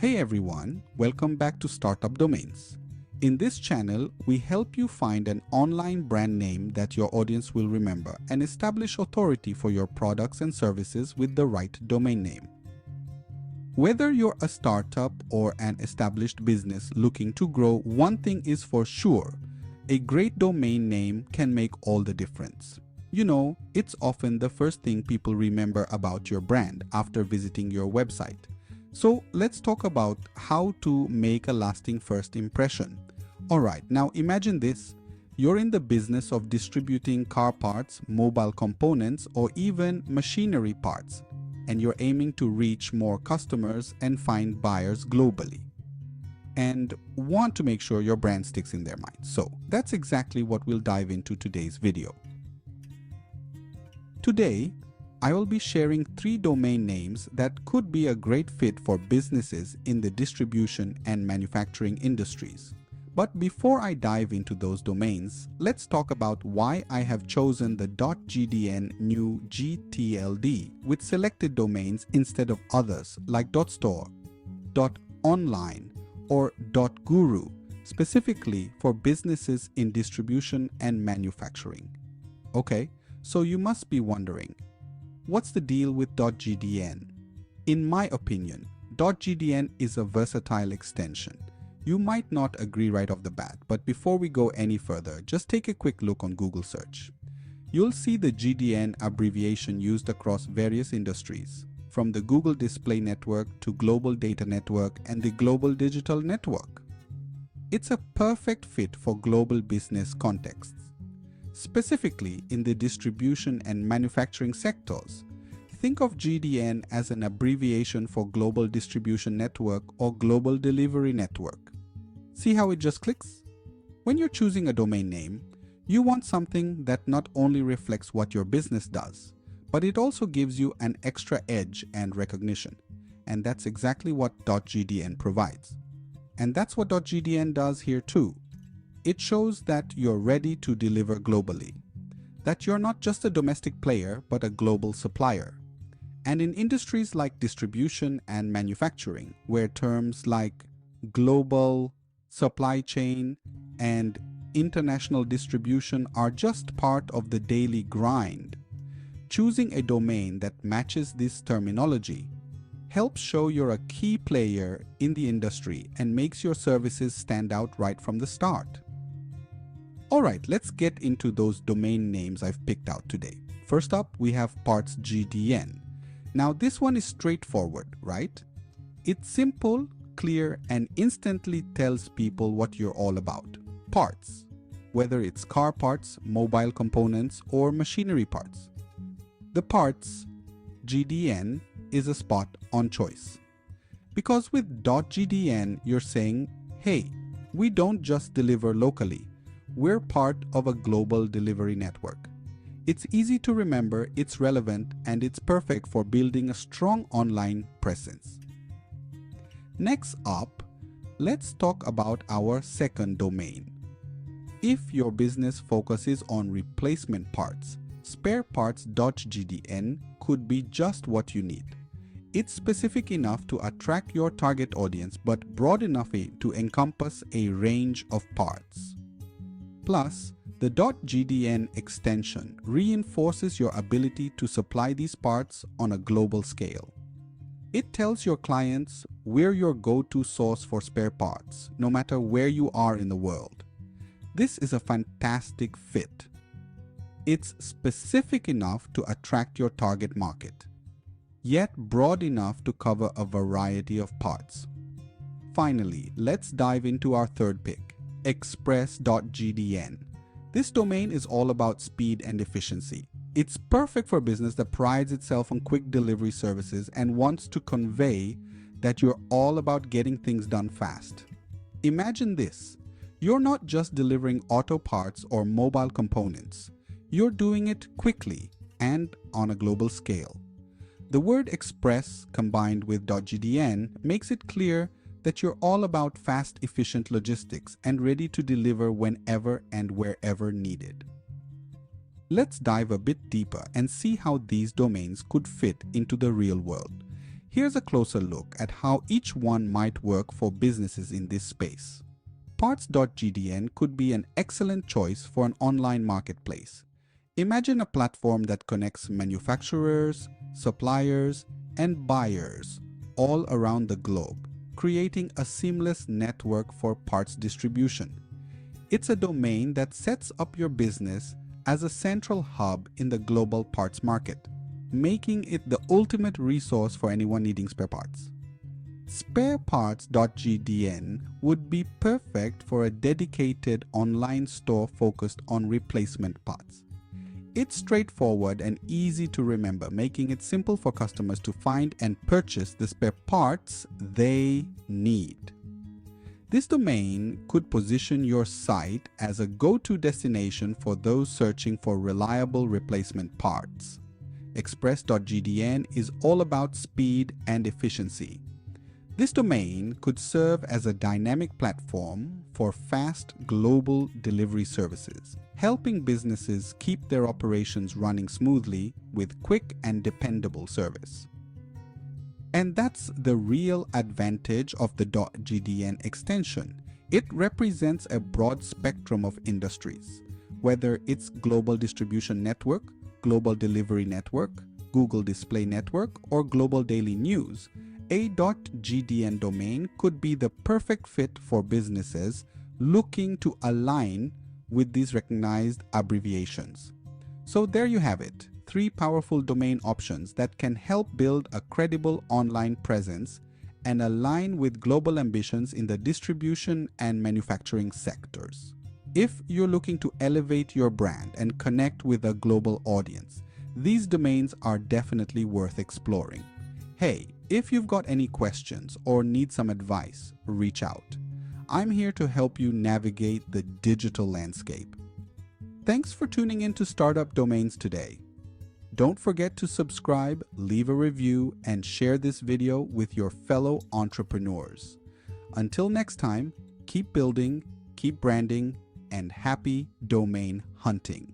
Hey everyone, welcome back to Startup Domains. In this channel, we help you find an online brand name that your audience will remember and establish authority for your products and services with the right domain name. Whether you're a startup or an established business looking to grow, one thing is for sure: a great domain name can make all the difference. You know, it's often the first thing people remember about your brand after visiting your website. So let's talk about how to make a lasting first impression. Alright, now imagine this. You're in the business of distributing car parts, mobile components, or even machinery parts, and you're aiming to reach more customers and find buyers globally, and want to make sure your brand sticks in their minds. So that's exactly what we'll dive into today's video. Today, I will be sharing 3 domain names that could be a great fit for businesses in the distribution and manufacturing industries. But before I dive into those domains, let's talk about why I have chosen the .gdn new GTLD with selected domains instead of others like .store, .online, or .guru, specifically for businesses in distribution and manufacturing. Okay, so you must be wondering, what's the deal with .gdn? In my opinion, .gdn is a versatile extension. You might not agree right off the bat, but before we go any further, just take a quick look on Google search. You'll see the GDN abbreviation used across various industries, from the Google Display Network to Global Data Network and the Global Digital Network. It's a perfect fit for global business contexts. Specifically in the distribution and manufacturing sectors, think of GDN as an abbreviation for Global Distribution Network or Global Delivery Network. See how it just clicks? When you're choosing a domain name, you want something that not only reflects what your business does, but it also gives you an extra edge and recognition. And that's exactly what .gdn provides. And that's what .gdn does here too. It shows that you're ready to deliver globally, that you're not just a domestic player, but a global supplier. And in industries like distribution and manufacturing, where terms like global, supply chain, and international distribution are just part of the daily grind, choosing a domain that matches this terminology helps show you're a key player in the industry and makes your services stand out right from the start. Alright, let's get into those domain names I've picked out today. First up, we have Parts GDN. Now this one is straightforward, right? It's simple, clear, and instantly tells people what you're all about. Parts, whether it's car parts, mobile components, or machinery parts. The Parts GDN is a spot on choice. Because with .gdn, you're saying, hey, we don't just deliver locally. We're part of a global delivery network. It's easy to remember, it's relevant, and it's perfect for building a strong online presence. Next up, let's talk about our second domain. If your business focuses on replacement parts, spareparts.gdn could be just what you need. It's specific enough to attract your target audience, but broad enough to encompass a range of parts. Plus, the .gdn extension reinforces your ability to supply these parts on a global scale. It tells your clients we're your go-to source for spare parts, no matter where you are in the world. This is a fantastic fit. It's specific enough to attract your target market, yet broad enough to cover a variety of parts. Finally, let's dive into our third pick, express.gdn. This domain is all about speed and efficiency. It's perfect for a business that prides itself on quick delivery services and wants to convey that you're all about getting things done fast. Imagine this: you're not just delivering auto parts or mobile components. You're doing it quickly and on a global scale. The word express combined with .gdn makes it clear that you're all about fast, efficient logistics and ready to deliver whenever and wherever needed. Let's dive a bit deeper and see how these domains could fit into the real world. Here's a closer look at how each one might work for businesses in this space. Parts.gdn could be an excellent choice for an online marketplace. Imagine a platform that connects manufacturers, suppliers, and buyers all around the globe, creating a seamless network for parts distribution. It's a domain that sets up your business as a central hub in the global parts market, making it the ultimate resource for anyone needing spare parts. Spareparts.gdn would be perfect for a dedicated online store focused on replacement parts. It's straightforward and easy to remember, making it simple for customers to find and purchase the spare parts they need. This domain could position your site as a go-to destination for those searching for reliable replacement parts. Express.gdn is all about speed and efficiency. This domain could serve as a dynamic platform for fast global delivery services, helping businesses keep their operations running smoothly with quick and dependable service. And that's the real advantage of the .gdn extension. It represents a broad spectrum of industries, whether it's global distribution network, global delivery network, Google Display Network, or global daily news. A .gdn domain could be the perfect fit for businesses looking to align with these recognized abbreviations. So there you have it, 3 powerful domain options that can help build a credible online presence and align with global ambitions in the distribution and manufacturing sectors. If you're looking to elevate your brand and connect with a global audience, these domains are definitely worth exploring. Hey, if you've got any questions or need some advice, reach out. I'm here to help you navigate the digital landscape. Thanks for tuning in to Startup Domains today. Don't forget to subscribe, leave a review, and share this video with your fellow entrepreneurs. Until next time, keep building, keep branding, and happy domain hunting.